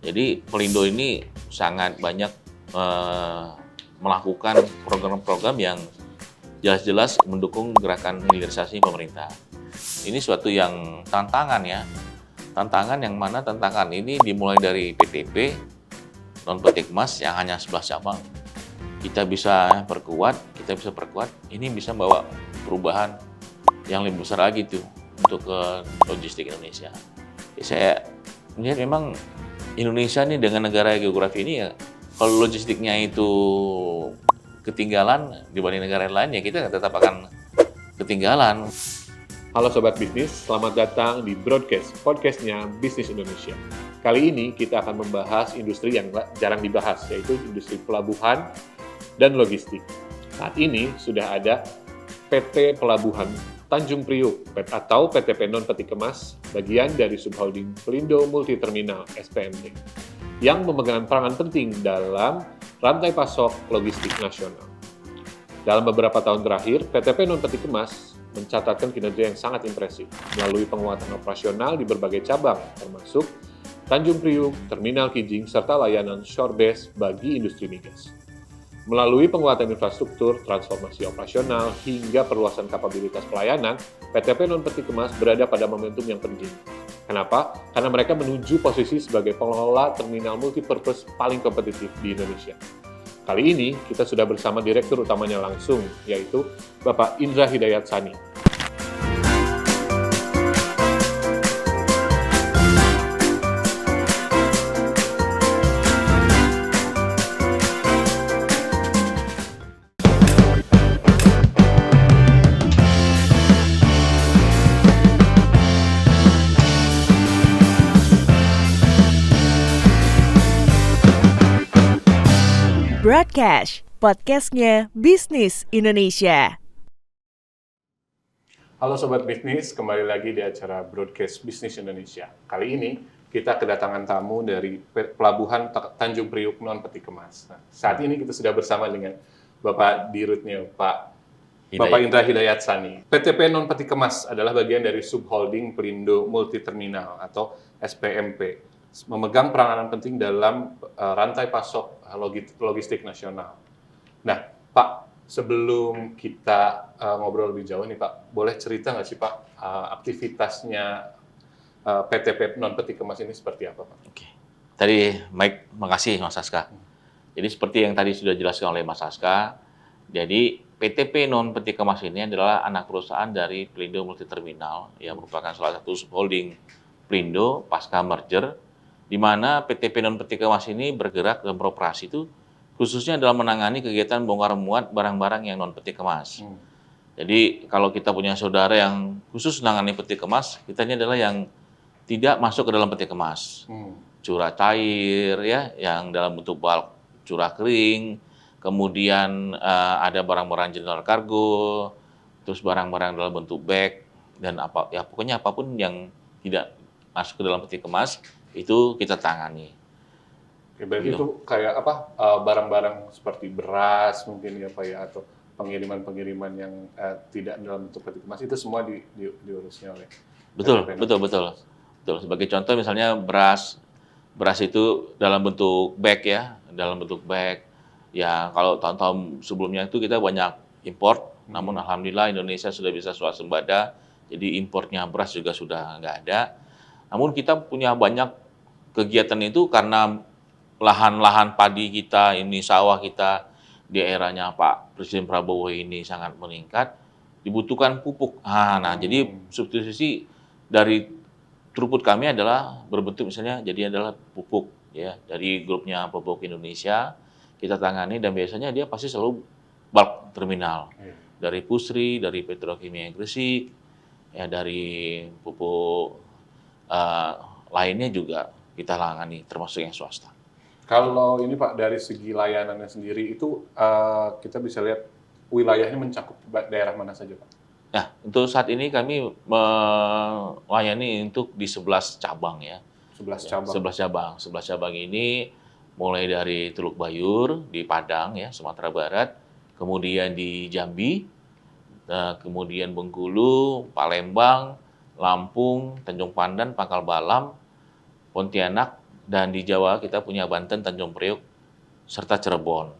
Jadi Pelindo ini sangat banyak melakukan program-program yang jelas-jelas mendukung gerakan hilirisasi pemerintah. Ini suatu yang tantangan ya. Tantangan yang mana tantangan ini dimulai dari PTP, non-Petikmas yang hanya 11 cabang. Kita bisa perkuat, ini bisa bawa perubahan yang lebih besar lagi tuh untuk ke logistik Indonesia. Saya melihat memang Indonesia nih dengan negara geografi ini ya, kalau logistiknya itu ketinggalan dibanding negara lain ya kita tetap akan ketinggalan. Halo Sobat Bisnis, selamat datang di podcastnya Bisnis Indonesia. Kali ini kita akan membahas industri yang jarang dibahas, yaitu industri pelabuhan dan logistik. Saat ini sudah ada PT Pelabuhan Tanjung Priok atau PTP Non Peti Kemas, bagian dari subholding Pelindo Multi Terminal (SPMT), yang memegang peranan penting dalam rantai pasok logistik nasional. Dalam beberapa tahun terakhir, PTP Non Peti Kemas mencatatkan kinerja yang sangat impresif melalui penguatan operasional di berbagai cabang, termasuk Tanjung Priok, Terminal Kijing, serta layanan shore base bagi industri migas. Melalui penguatan infrastruktur, transformasi operasional, hingga perluasan kapabilitas pelayanan, PTP Non Peti Kemas berada pada momentum yang penting. Kenapa? Karena mereka menuju posisi sebagai pengelola terminal multipurpose paling kompetitif di Indonesia. Kali ini kita sudah bersama Direktur Utamanya langsung, yaitu Bapak Indra Hidayat Sani. Broadcast, podcastnya Bisnis Indonesia. Halo Sobat Bisnis, kembali lagi di acara Broadcast Bisnis Indonesia. Kali ini kita kedatangan tamu dari Pelabuhan Tanjung Priok Non Peti Kemas. Nah, saat ini kita sudah bersama dengan Bapak Dirutnya, Bapak Indra Hidayat Sani. PTP Non Peti Kemas adalah bagian dari subholding Pelindo Multi Terminal atau SPMP. Memegang peranan penting dalam rantai pasok logistik nasional. Nah, Pak, sebelum kita ngobrol lebih jauh nih, Pak, boleh cerita nggak sih, Pak, aktivitasnya PTP Non Peti Kemas ini seperti apa, Pak? Oke. Tadi, Mike, makasih Mas Saska. Jadi seperti yang tadi sudah dijelaskan oleh Mas Saska, jadi PTP Non Peti Kemas ini adalah anak perusahaan dari Pelindo Multi Terminal, yang merupakan salah satu subholding Pelindo pasca merger, di mana PTP Non Peti Kemas ini bergerak dalam beroperasi itu khususnya dalam menangani kegiatan bongkar muat barang-barang yang non peti kemas. Jadi kalau kita punya saudara yang khusus menangani peti kemas, kita ini adalah yang tidak masuk ke dalam peti kemas. Curah cair ya, yang dalam bentuk bulk curah kering, kemudian ada barang-barang general cargo, terus barang-barang dalam bentuk bag dan pokoknya apapun yang tidak masuk ke dalam peti kemas itu kita tangani. Oke, berarti itu kayak apa, barang-barang seperti beras mungkin ya Pak ya, atau pengiriman-pengiriman yang tidak dalam bentuk peti kemas itu semua diurusnya oleh Betul. Sebagai contoh misalnya beras itu dalam bentuk bag ya, Ya kalau tahun-tahun sebelumnya itu kita banyak import, namun alhamdulillah Indonesia sudah bisa swasembada, jadi importnya beras juga sudah nggak ada. Namun kita punya banyak kegiatan itu karena lahan-lahan padi kita, ini sawah kita di eranya Pak Presiden Prabowo ini sangat meningkat, dibutuhkan pupuk. Jadi substitusi dari throughput kami adalah berbentuk misalnya jadi adalah pupuk ya dari grupnya Pupuk Indonesia kita tangani dan biasanya dia pasti selalu bulk terminal. Dari Pusri, dari Petrokimia Gresik, ya dari pupuk lainnya juga kita tangani termasuk yang swasta. Kalau ini Pak, dari segi layanannya sendiri itu kita bisa lihat wilayahnya mencakup daerah mana saja Pak? Nah, untuk saat ini kami melayani untuk di 11 cabang ya. 11 cabang. 11 cabang ini mulai dari Teluk Bayur di Padang ya, Sumatera Barat, kemudian di Jambi, kemudian Bengkulu, Palembang, Lampung, Tanjung Pandan, Pangkal Balam, Pontianak, dan di Jawa kita punya Banten, Tanjung Priok, serta Cirebon,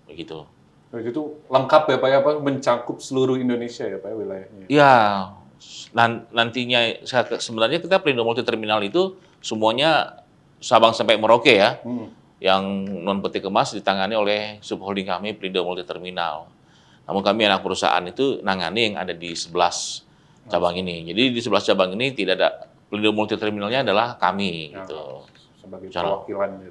begitu. Itu lengkap ya Pak ya, Pak, mencakup seluruh Indonesia ya Pak ya, wilayahnya. Ya, nantinya sebenarnya kita Pelindo Multi Terminal itu semuanya Sabang sampai Merauke ya. Yang non peti kemas ditangani oleh subholding kami Pelindo Multi Terminal. Namun kami anak perusahaan itu nangani yang ada di 11 cabang ini. Jadi di 11 cabang ini tidak ada Pelindo Multi Terminalnya adalah kami gitu.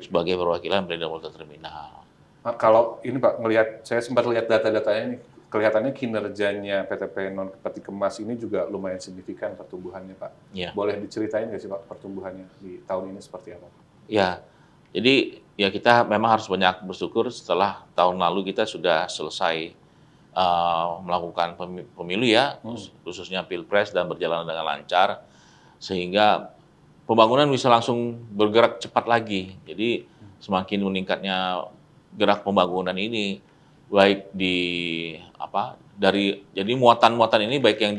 Sebagai perwakilan Pelindo Multi Terminal. Nah, kalau ini Pak, saya sempat lihat data-datanya ini, kelihatannya kinerjanya PTP non peti kemas ini juga lumayan signifikan pertumbuhannya Pak. Ya. Boleh diceritain nggak sih Pak pertumbuhannya di tahun ini seperti apa? Ya, jadi ya kita memang harus banyak bersyukur setelah tahun lalu kita sudah selesai melakukan pemilu ya, khususnya Pilpres dan berjalan dengan lancar, sehingga pembangunan bisa langsung bergerak cepat lagi. Jadi semakin meningkatnya gerak pembangunan ini, baik jadi muatan-muatan ini baik yang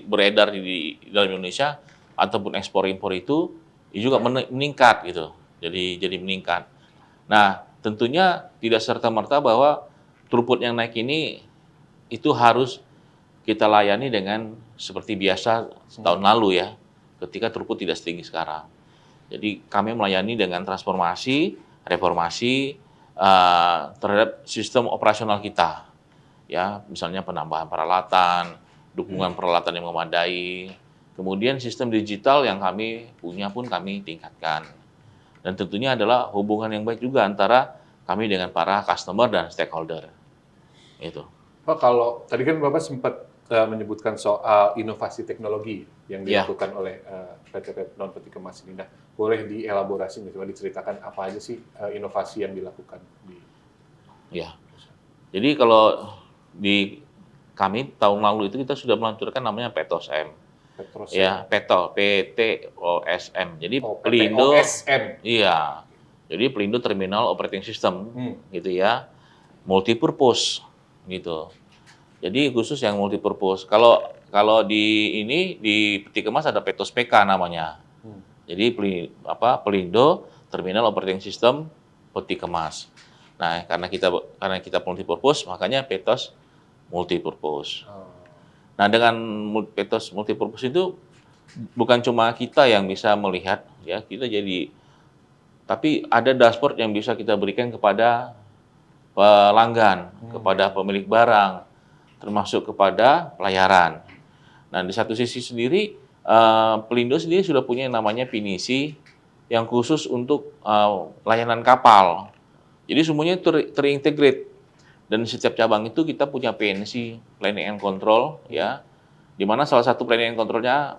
beredar di dalam Indonesia ataupun ekspor impor itu juga meningkat gitu. Jadi meningkat. Nah, tentunya tidak serta-merta bahwa throughput yang naik ini itu harus kita layani dengan seperti biasa tahun lalu ya, ketika throughput tidak setinggi sekarang. Jadi kami melayani dengan transformasi, reformasi terhadap sistem operasional kita. Ya, misalnya penambahan peralatan, dukungan peralatan yang memadai, kemudian sistem digital yang kami punya pun kami tingkatkan. Dan tentunya adalah hubungan yang baik juga antara kami dengan para customer dan stakeholder. Itu. Pak, kalau tadi kan Bapak sempat menyebutkan soal inovasi teknologi yang dilakukan oleh PT non peti kemas ini. Nah, boleh dielaborasi nggak? Coba diceritakan apa aja sih inovasi yang dilakukan di. Ya. Jadi kalau di kami tahun lalu itu kita sudah meluncurkan namanya PETOSM. Ya, PTOSM. Jadi Pelindo. PTOSM. Iya. Jadi Pelindo Terminal Operating System gitu ya. Multipurpose gitu. Jadi khusus yang multipurpose. Kalau di peti kemas ada Petos PK namanya. Jadi Pelindo Terminal Operating System peti kemas. Nah, karena kita multipurpose, makanya Petos multipurpose. Nah, dengan Petos multipurpose itu bukan cuma kita yang bisa melihat ya, tapi ada dashboard yang bisa kita berikan kepada pelanggan, kepada pemilik barang, termasuk kepada pelayaran. Nah, di satu sisi sendiri, Pelindo sendiri sudah punya yang namanya Pinisi yang khusus untuk layanan kapal. Jadi semuanya terintegrate. Dan setiap cabang itu kita punya PNC, Planning and Control, ya, di mana salah satu Planning and Control-nya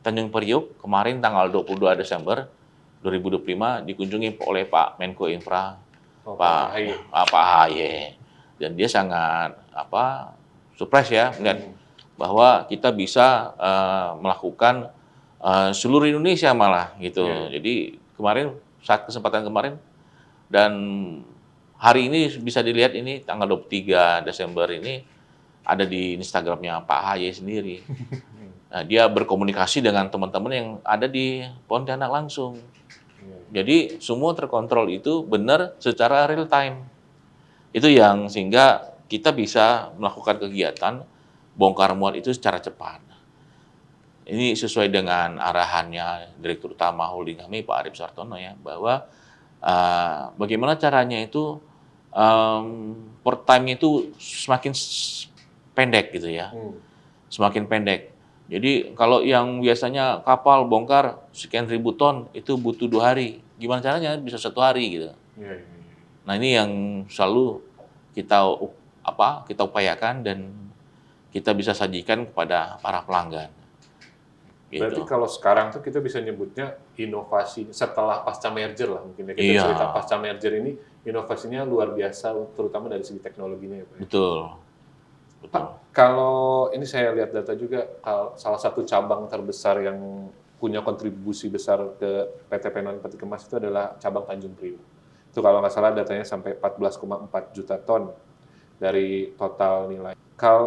Tanjung Priok kemarin tanggal 22 Desember 2025 dikunjungi oleh Pak Menko Infra, Pak Ahaye. Dan dia sangat surprise ya melihat bahwa kita bisa melakukan seluruh Indonesia malah gitu. Jadi saat kesempatan kemarin dan hari ini bisa dilihat ini tanggal 23 Desember ini ada di Instagramnya Pak Ahaye sendiri. Nah, dia berkomunikasi dengan teman-teman yang ada di Pontianak langsung. Jadi semua terkontrol itu benar secara real time. Itu yang sehingga kita bisa melakukan kegiatan bongkar muat itu secara cepat. Ini sesuai dengan arahannya Direktur Utama Holding kami Pak Arif Sartono ya, bahwa bagaimana caranya itu per time itu semakin pendek gitu ya, semakin pendek. Jadi kalau yang biasanya kapal bongkar sekian ribu ton itu butuh 2 hari, gimana caranya bisa 1 hari gitu. Nah ini yang selalu kita upayakan dan kita bisa sajikan kepada para pelanggan. Gitu. Berarti kalau sekarang tuh kita bisa nyebutnya inovasi setelah pasca merger lah mungkin ya. Kita cerita pasca merger ini inovasinya luar biasa terutama dari segi teknologinya ya Pak. Betul. Pak, kalau ini saya lihat data juga salah satu cabang terbesar yang punya kontribusi besar ke PTP non peti kemas itu adalah cabang Tanjung Priok. Itu kalau nggak salah datanya sampai 14,4 juta ton dari total nilai.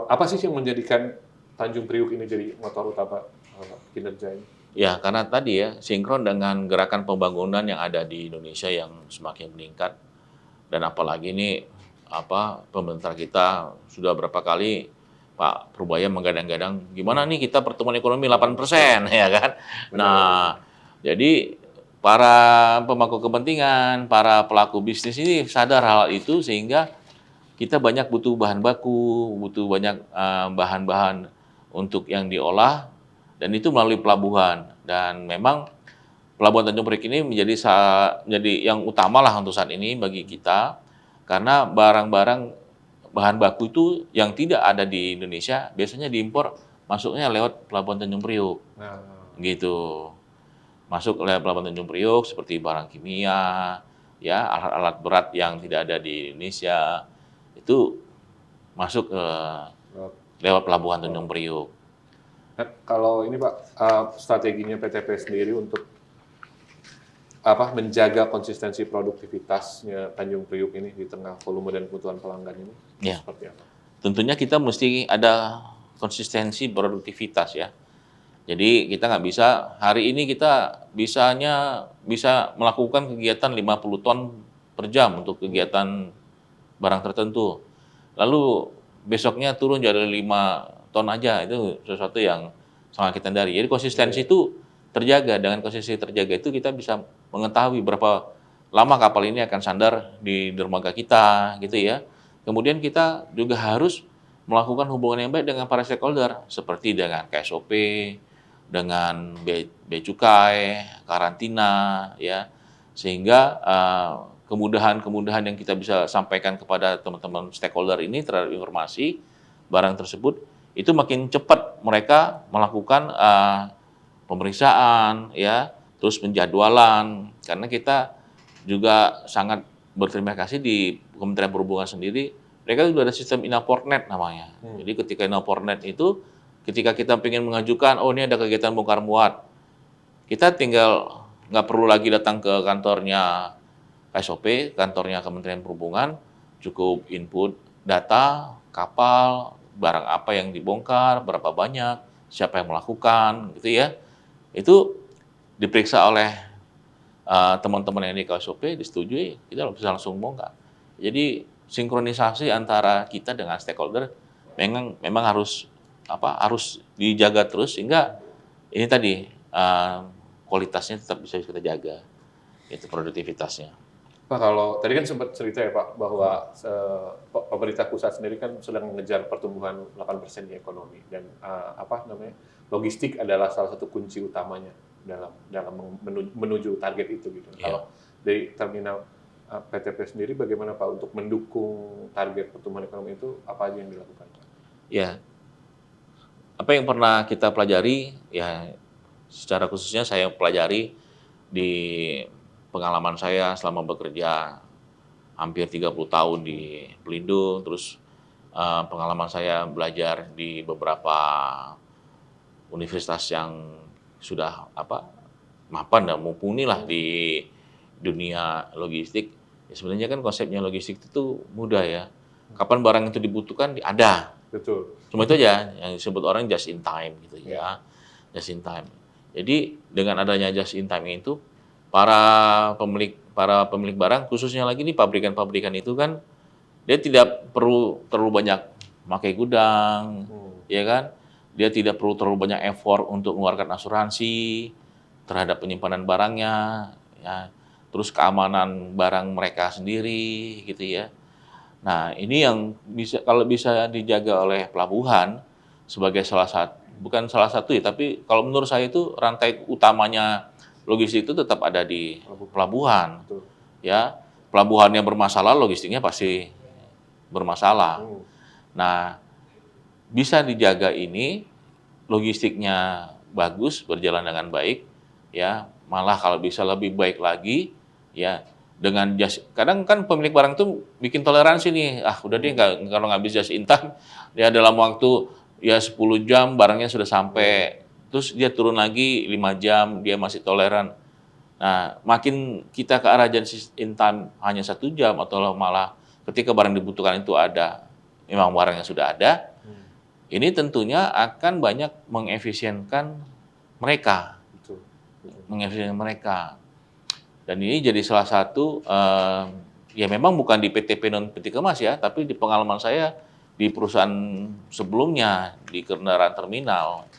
Apa sih yang menjadikan Tanjung Priok ini jadi motor utama kinerja ini? Ya, karena tadi ya, sinkron dengan gerakan pembangunan yang ada di Indonesia yang semakin meningkat. Dan apalagi ini, pemerintah kita sudah berapa kali Pak Purbaya menggadang-gadang, gimana nih kita pertumbuhan ekonomi 8%, ya kan? Nah, jadi para pemangku kepentingan, para pelaku bisnis ini sadar hal itu sehingga kita banyak butuh bahan baku, butuh banyak bahan-bahan untuk yang diolah, dan itu melalui pelabuhan. Dan memang Pelabuhan Tanjung Priok ini menjadi yang utama lah untuk saat ini bagi kita, karena barang-barang bahan baku itu yang tidak ada di Indonesia biasanya diimpor masuknya lewat Pelabuhan Tanjung Priok, Nah, gitu. Masuk lewat Pelabuhan Tanjung Priok seperti barang kimia, ya alat-alat berat yang tidak ada di Indonesia itu masuk lewat Pelabuhan Tanjung Priok. nah, kalau ini Pak, strateginya PTP sendiri untuk menjaga konsistensi produktivitasnya Tanjung Priok ini di tengah volume dan kebutuhan pelanggan ini Ya. seperti apa? Tentunya kita mesti ada konsistensi produktivitas ya. Jadi kita nggak bisa, hari ini kita bisa melakukan kegiatan 50 ton per jam untuk kegiatan barang tertentu. Lalu besoknya turun jadi 5 ton aja, itu sesuatu yang sangat kita hindari. Jadi konsistensi itu terjaga, dengan konsistensi terjaga itu kita bisa mengetahui berapa lama kapal ini akan sandar di dermaga kita, gitu ya. Kemudian kita juga harus melakukan hubungan yang baik dengan para stakeholder, seperti dengan KSOP, dengan Bea Cukai, karantina, ya, sehingga kemudahan-kemudahan yang kita bisa sampaikan kepada teman-teman stakeholder ini terhadap informasi barang tersebut, itu makin cepat mereka melakukan pemeriksaan, ya, terus penjadwalan, karena kita juga sangat berterima kasih di Kementerian Perhubungan sendiri, mereka sudah ada sistem Inaportnet namanya. Jadi ketika Inaportnet itu, ketika kita ingin mengajukan, oh ini ada kegiatan bongkar muat, kita tinggal nggak perlu lagi datang ke kantornya KSOP, kantornya Kementerian Perhubungan, cukup input data, kapal, barang apa yang dibongkar, berapa banyak, siapa yang melakukan, gitu ya. Itu diperiksa oleh teman-teman yang di KSOP, disetujui, kita bisa langsung bongkar. Jadi sinkronisasi antara kita dengan stakeholder memang harus dijaga terus, sehingga ini tadi kualitasnya tetap bisa kita jaga, itu produktivitasnya. Pak, kalau tadi kan sempat cerita ya Pak, bahwa pemerintah pusat sendiri kan sedang mengejar pertumbuhan 8% di ekonomi, dan logistik adalah salah satu kunci utamanya dalam menuju target itu gitu. Yeah. Kalau dari terminal PTP sendiri bagaimana Pak untuk mendukung target pertumbuhan ekonomi itu, apa aja yang dilakukan Pak? Ya, apa yang pernah kita pelajari, ya secara khususnya saya pelajari di pengalaman saya selama bekerja hampir 30 tahun di Pelindung, terus pengalaman saya belajar di beberapa universitas yang sudah mapan dan mumpuni lah di dunia logistik. Ya, sebenarnya kan konsepnya logistik itu mudah ya. Kapan barang itu dibutuhkan ada. Betul. Cuma itu aja yang disebut orang just in time gitu ya. Just in time. Jadi dengan adanya just in time itu para pemilik barang, khususnya lagi nih pabrikan-pabrikan itu kan dia tidak perlu terlalu banyak pakai gudang, ya kan? Dia tidak perlu terlalu banyak effort untuk mengeluarkan asuransi terhadap penyimpanan barangnya, ya. Terus keamanan barang mereka sendiri, gitu ya. Nah, ini yang kalau bisa dijaga oleh pelabuhan sebagai bukan salah satu ya, tapi kalau menurut saya itu rantai utamanya logistik itu tetap ada di pelabuhan. Betul. Ya, pelabuhannya bermasalah, logistiknya pasti bermasalah. Nah, bisa dijaga ini, logistiknya bagus, berjalan dengan baik, ya, malah kalau bisa lebih baik lagi, ya, dengan kadang kan pemilik barang itu bikin toleransi nih, udah deh kalau nggak bisa just in time, ya dalam waktu ya 10 jam barangnya sudah sampai, terus dia turun lagi 5 jam, dia masih toleran. Nah, makin kita ke arah just in time hanya 1 jam, atau malah ketika barang dibutuhkan itu ada, memang barangnya sudah ada, ini tentunya akan banyak mengefisienkan mereka. Betul. mengefisienkan mereka. Dan ini jadi salah satu, ya memang bukan di PT Penon Peti Kemas ya, tapi di pengalaman saya di perusahaan sebelumnya di kendaraan terminal,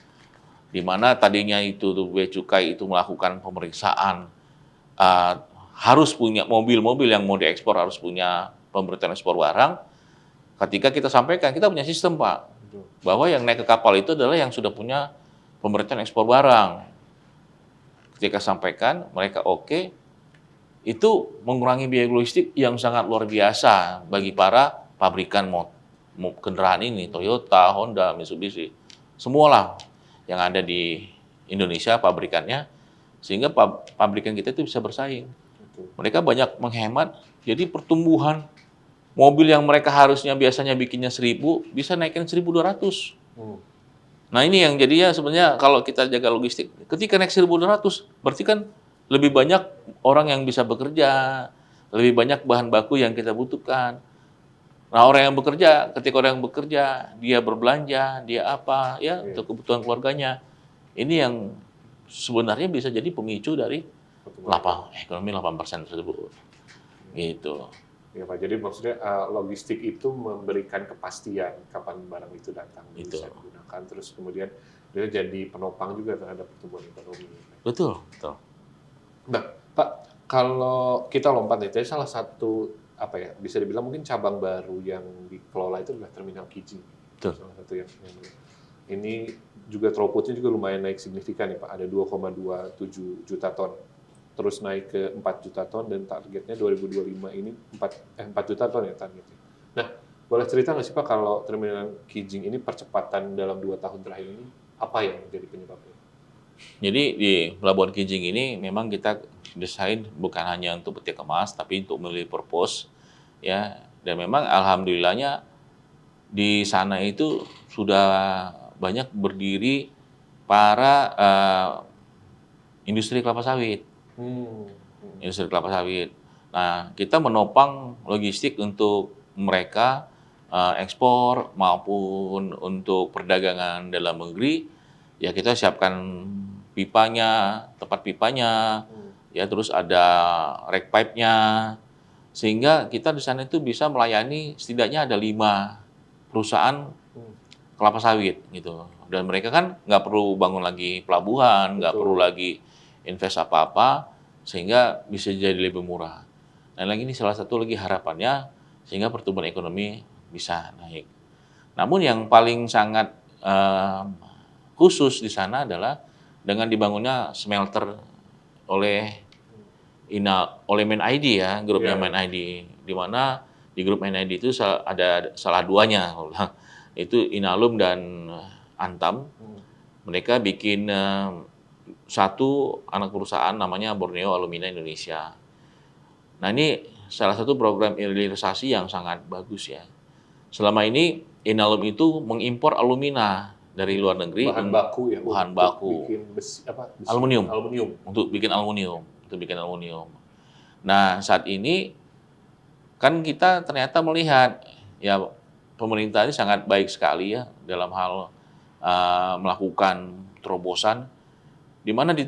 di mana tadinya itu Bea Cukai itu melakukan pemeriksaan, harus punya mobil-mobil yang mau diekspor harus punya pemberitahuan ekspor barang. Ketika kita sampaikan, kita punya sistem Pak, bahwa yang naik ke kapal itu adalah yang sudah punya pemberitahuan ekspor barang. Ketika sampaikan, mereka oke, itu mengurangi biaya logistik yang sangat luar biasa bagi para pabrikan kendaraan ini, Toyota, Honda, Mitsubishi, semualah yang ada di Indonesia pabrikannya, sehingga pabrikan kita itu bisa bersaing. Mereka banyak menghemat, jadi pertumbuhan mobil yang mereka harusnya biasanya bikinnya 1.000, bisa naikin 1.200. Nah ini yang jadinya sebenarnya kalau kita jaga logistik, ketika naik 1.200, berarti kan lebih banyak orang yang bisa bekerja, lebih banyak bahan baku yang kita butuhkan. Nah orang yang bekerja, ketika orang yang bekerja, dia berbelanja, dia apa, ya untuk kebutuhan keluarganya. Ini yang sebenarnya bisa jadi pemicu dari ekonomi 8% tersebut. Gitu. Ya Pak, jadi maksudnya logistik itu memberikan kepastian kapan barang itu datang, bisa digunakan, terus kemudian dia jadi penopang juga terhadap pertumbuhan ekonomi. Betul, betul. Nah, Pak, kalau kita lompat nih, jadi salah satu bisa dibilang mungkin cabang baru yang dikelola itu adalah Terminal Kijing. Betul. Salah satu yang ini juga throughput-nya juga lumayan naik signifikan ya Pak, ada 2,27 juta ton. Terus naik ke 4 juta ton dan targetnya 2025 ini 4 juta ton ya targetnya. Nah, boleh cerita nggak sih Pak kalau Terminal Kijing ini percepatan dalam 2 tahun terakhir ini apa yang menjadi penyebabnya? Jadi di Pelabuhan Kijing ini memang kita desain bukan hanya untuk peti kemas, tapi untuk multi-purpose ya. Dan memang alhamdulillahnya di sana itu sudah banyak berdiri para industri kelapa sawit. Industri kelapa sawit. Nah, kita menopang logistik untuk mereka ekspor maupun untuk perdagangan dalam negeri. Ya kita siapkan pipanya, tempat pipanya, ya terus ada rack pipe-nya, sehingga kita di sana itu bisa melayani setidaknya ada 5 perusahaan kelapa sawit gitu. Dan mereka kan nggak perlu bangun lagi pelabuhan, nggak perlu lagi invest apa-apa, sehingga bisa jadi lebih murah. Nah lagi ini salah satu lagi harapannya, sehingga pertumbuhan ekonomi bisa naik. Namun yang paling sangat khusus di sana adalah dengan dibangunnya smelter oleh Main ID ya, grupnya Main ID, di mana di grup Main ID itu ada salah duanya, itu Inalum dan Antam. Mereka bikin satu anak perusahaan namanya Borneo Alumina Indonesia. Nah ini salah satu program hilirisasi yang sangat bagus ya. Selama ini Inalum itu mengimpor alumina dari luar negeri, bahan baku ya, bahan baku, bikin besi. Aluminium, untuk bikin aluminium. Nah saat ini kan kita ternyata melihat ya pemerintah ini sangat baik sekali ya dalam hal melakukan terobosan, di mana di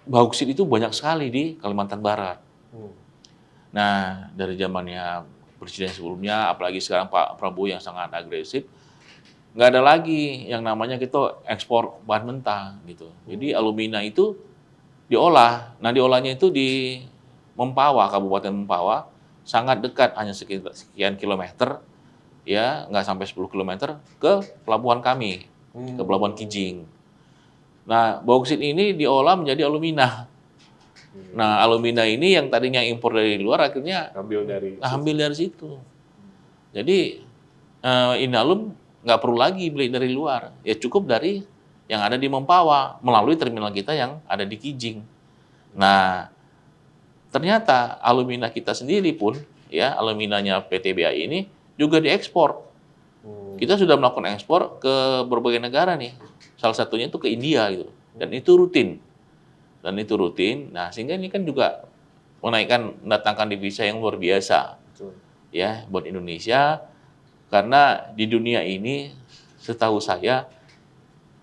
bauksit itu banyak sekali di Kalimantan Barat. Nah dari zamannya presiden sebelumnya, apalagi sekarang Pak Prabowo yang sangat agresif, nggak ada lagi yang namanya kita ekspor bahan mentah gitu. Jadi alumina itu diolah. Nah diolahnya itu di Mempawah, Kabupaten Mempawah, sangat dekat, hanya sekian kilometer, ya nggak sampai 10 kilometer ke pelabuhan kami, ke Pelabuhan Kijing. Nah bauksit ini diolah menjadi alumina. Nah alumina ini yang tadinya impor dari luar akhirnya ambil dari situ. Jadi Inalum nggak perlu lagi beli dari luar, ya cukup dari yang ada di Mempawah melalui terminal kita yang ada di Kijing. Nah, ternyata alumina kita sendiri pun, ya aluminanya PTBA ini juga diekspor. Kita sudah melakukan ekspor ke berbagai negara nih, salah satunya itu ke India gitu, dan itu rutin. Nah, sehingga ini kan juga mendatangkan devisa yang luar biasa, ya buat Indonesia. Karena di dunia ini, setahu saya,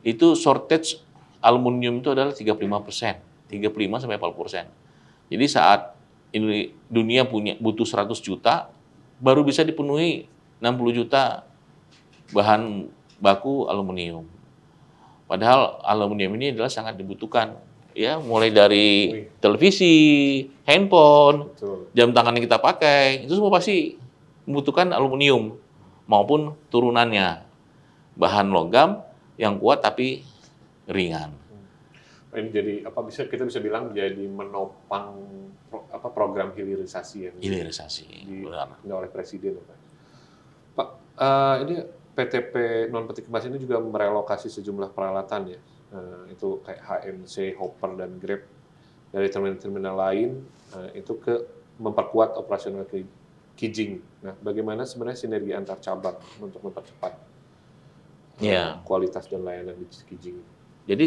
itu shortage aluminium itu adalah 35%. 35-40%. Jadi saat ini dunia butuh 100 juta, baru bisa dipenuhi 60 juta bahan baku aluminium. Padahal aluminium ini adalah sangat dibutuhkan, ya, mulai dari televisi, handphone, Betul. jam tangan yang kita pakai, itu semua pasti membutuhkan aluminium maupun turunannya. Bahan logam yang kuat tapi ringan. Ini jadi kita bisa bilang jadi menopang program hilirisasi yang Hilirisasi, benar. oleh Presiden, Pak. Pak, ini PTP non peti kemas ini juga merelokasi sejumlah peralatan ya, itu kayak HMC, Hopper dan Grab dari terminal-terminal lain itu ke memperkuat operasional Kijing. Nah, bagaimana sebenarnya sinergi antar cabang untuk mempercepat kualitas dan layanan di Kijing? Jadi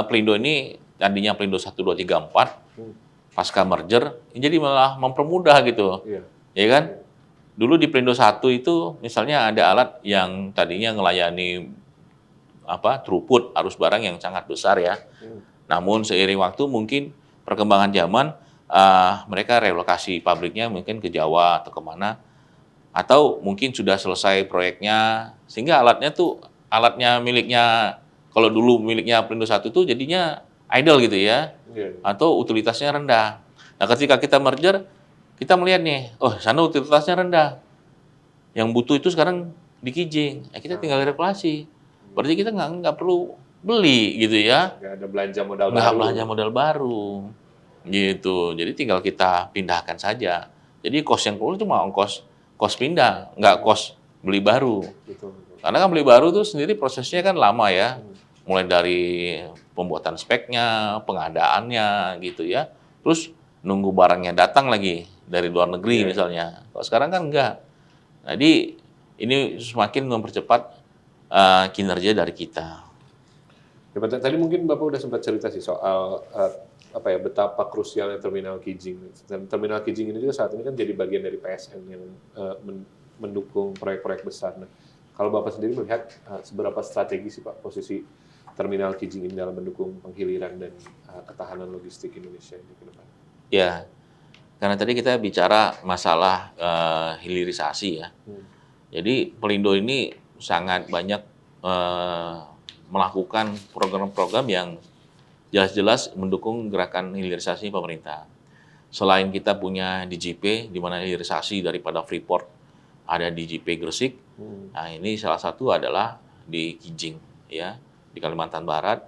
Pelindo ini tadinya Pelindo 1, 2, 3, 4, pasca merger, jadi malah mempermudah gitu, ya kan? Dulu di Pelindo 1 itu misalnya ada alat yang tadinya ngelayani throughput arus barang yang sangat besar ya. Namun seiring waktu mungkin perkembangan zaman mereka relokasi pabriknya mungkin ke Jawa atau kemana, atau mungkin sudah selesai proyeknya sehingga alatnya miliknya, kalau dulu miliknya Pelindo 1 itu jadinya idle gitu ya, atau utilitasnya rendah. Nah ketika kita merger, kita melihat nih, sana utilitasnya rendah. Yang butuh itu sekarang di Kijing. Kita tinggal replacement. Berarti kita nggak perlu beli gitu ya. Nggak ada belanja modal baru. Nggak belanja modal baru. Gitu. Jadi tinggal kita pindahkan saja. Jadi cost yang keluar cuma cost pindah, nggak cost beli baru. Betul. Karena kan beli baru itu sendiri prosesnya kan lama ya. Mulai dari pembuatan speknya, pengadaannya gitu ya. Terus nunggu barangnya datang lagi dari luar negeri misalnya. Kalau sekarang kan enggak. Jadi ini semakin mempercepat kinerja dari kita. Ya, tadi mungkin Bapak udah sempat cerita sih soal betapa krusialnya Terminal Kijing. Dan Terminal Kijing ini juga saat ini kan jadi bagian dari PSN yang mendukung proyek-proyek besar. Nah, kalau Bapak sendiri melihat seberapa strategi sih Pak posisi Terminal Kijing ini dalam mendukung penghiliran dan ketahanan logistik Indonesia ini ke depan? Ya, karena tadi kita bicara masalah hilirisasi ya. Jadi Pelindo ini sangat banyak melakukan program-program yang jelas-jelas mendukung gerakan hilirisasi pemerintah. Selain kita punya DJP, di mana hilirisasi daripada Freeport ada DJP Gresik, nah ini salah satu adalah di Kijing, ya, di Kalimantan Barat.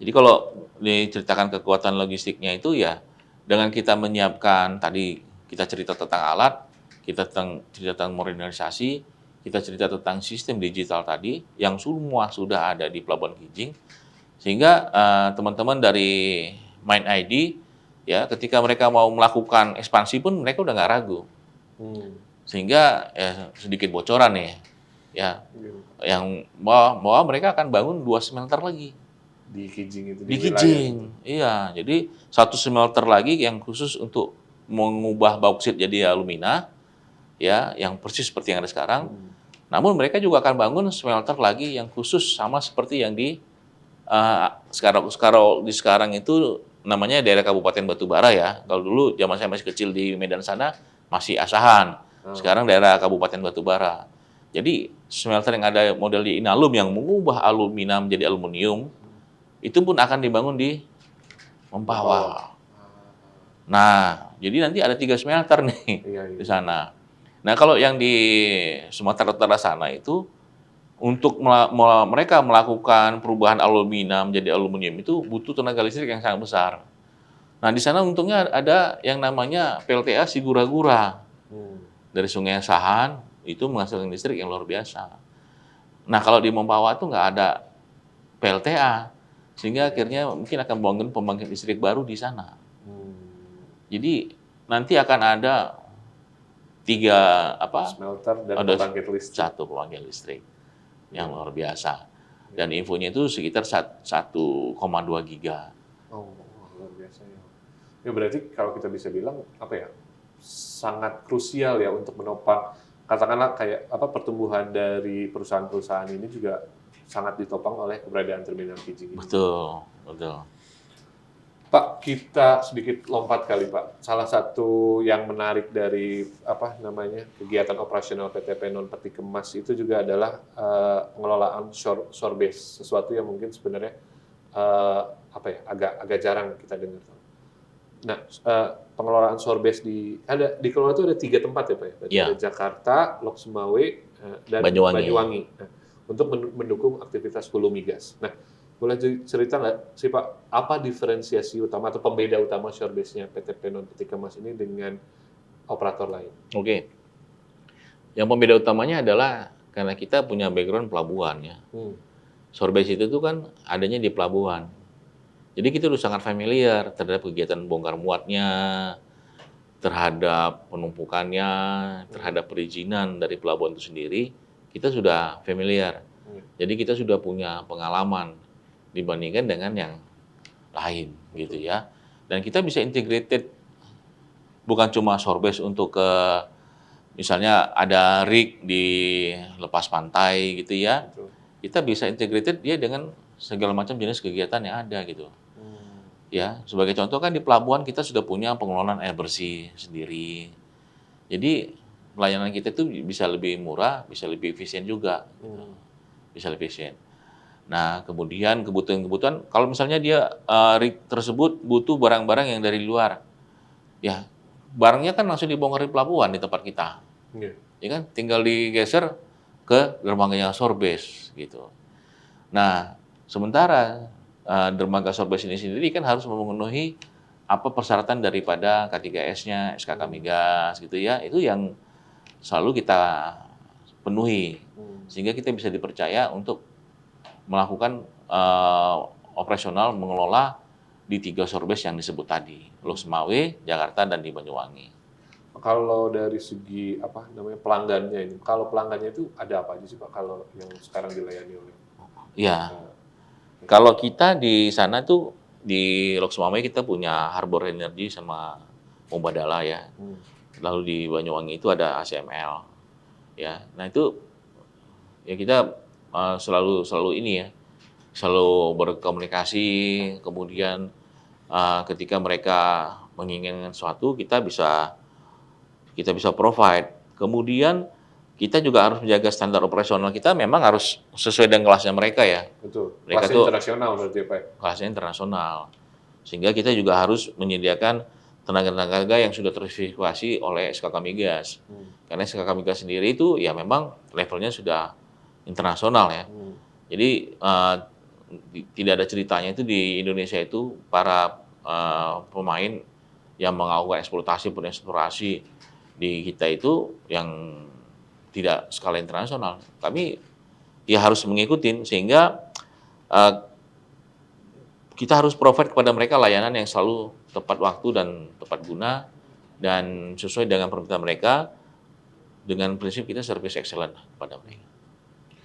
Jadi kalau diceritakan kekuatan logistiknya itu ya, dengan kita menyiapkan, tadi kita cerita tentang alat, kita cerita tentang modernisasi, kita cerita tentang sistem digital tadi, yang semua sudah ada di Pelabuhan Kijing, sehingga teman-teman dari MindID, ya, ketika mereka mau melakukan ekspansi pun mereka udah nggak ragu. Sehingga sedikit bocoran nih, ya, yang bahwa mereka akan bangun 2 smelter lagi. Di Kijing itu? Di Kijing, iya. Jadi 1 smelter lagi yang khusus untuk mengubah bauksit jadi alumina, ya, yang persis seperti yang ada sekarang. Namun mereka juga akan bangun smelter lagi yang khusus sama seperti yang di sekarang itu namanya daerah Kabupaten Batubara ya. Kalau dulu zaman saya masih kecil di Medan sana masih Asahan. Sekarang daerah Kabupaten Batubara. Jadi smelter yang ada model di Inalum yang mengubah alumina menjadi aluminium itu pun akan dibangun di Mempawah. Nah, jadi nanti ada 3 smelter nih di sana. Nah, kalau yang di Sumatera Utara sana itu untuk mereka melakukan perubahan alumina menjadi aluminium itu butuh tenaga listrik yang sangat besar. Nah, di sana untungnya ada yang namanya PLTA Sigura-gura. Dari Sungai Asahan itu menghasilkan listrik yang luar biasa. Nah, kalau di Mempawah itu nggak ada PLTA, sehingga akhirnya mungkin akan bangun pembangkit listrik baru di sana. Jadi nanti akan ada 3 smelter dan ada pembangkit listrik. 1 pembangkit listrik yang luar biasa. Dan infonya itu sekitar 1,2 giga. Oh, luar biasa ya. Ya berarti kalau kita bisa bilang sangat krusial ya untuk menopang, katakanlah kayak pertumbuhan dari perusahaan-perusahaan ini juga sangat ditopang oleh keberadaan Terminal Kijing ini. Betul, betul. Pak, kita sedikit lompat kali Pak. Salah satu yang menarik dari kegiatan operasional PT Penon Peti Kemas itu juga adalah pengelolaan shorebase, sesuatu yang mungkin sebenarnya agak jarang kita dengar. Nah, pengelolaan shorebase di kelola itu ada 3 tempat ya Pak ya. Ya. Ada Jakarta, Lok Sumawe, dan Banyuwangi. Nah, untuk mendukung aktivitas hulu migas. Nah, boleh cerita nggak sih Pak, apa diferensiasi utama atau pembeda utama shorebase-nya PT Penon Peti Kemas ini dengan operator lain? Oke. Yang pembeda utamanya adalah karena kita punya background pelabuhan ya. Shorebase itu tuh kan adanya di pelabuhan. Jadi kita udah sangat familiar terhadap kegiatan bongkar muatnya, terhadap penumpukannya, terhadap perizinan dari pelabuhan itu sendiri, kita sudah familiar. Jadi kita sudah punya pengalaman dibandingkan dengan yang lain gitu ya. Dan kita bisa integrated, bukan cuma shorebase untuk misalnya ada rig di lepas pantai gitu ya. Kita bisa integrated dia dengan segala macam jenis kegiatan yang ada gitu. Ya, sebagai contoh kan di pelabuhan kita sudah punya pengelolaan air bersih sendiri. Jadi pelayanan kita itu bisa lebih murah, bisa lebih efisien juga. Bisa lebih efisien. Nah, kemudian kebutuhan kalau misalnya dia rig tersebut butuh barang-barang yang dari luar, ya barangnya kan langsung dibongkar di pelabuhan di tempat kita, ya kan, tinggal digeser ke dermaganya shorebase gitu. Nah, sementara dermaga shorebase ini sendiri kan harus memenuhi apa persyaratan daripada K3S-nya, SKK Migas gitu ya, itu yang selalu kita penuhi sehingga kita bisa dipercaya untuk melakukan operasional mengelola di 3 shorebase yang disebut tadi, Lok Sumawe, Jakarta, dan di Banyuwangi. Kalau dari segi pelanggannya ini, kalau pelanggannya itu ada apa aja sih Pak kalau yang sekarang dilayani oleh? Ya, kalau kita di sana tuh di Lok Sumawe kita punya Harbor Energy sama Mubadala ya. Lalu di Banyuwangi itu ada ACML. Ya, nah itu ya kita selalu ini ya, selalu berkomunikasi, kemudian ketika mereka menginginkan sesuatu kita bisa provide. Kemudian kita juga harus menjaga standar operasional kita, memang harus sesuai dengan kelasnya mereka ya. Betul. Mereka kelasnya internasional berarti Pak. Kelasnya internasional. Sehingga kita juga harus menyediakan tenaga-tenaga yang sudah terverifikasi oleh SKK Migas. Karena SKK Migas sendiri itu ya memang levelnya sudah internasional ya. Jadi tidak ada ceritanya itu di Indonesia itu para pemain yang mengakukan eksploitasi di kita itu yang tidak skala internasional. Kami ya harus mengikuti sehingga kita harus provide kepada mereka layanan yang selalu tepat waktu dan tepat guna dan sesuai dengan permintaan mereka dengan prinsip kita service excellent kepada mereka.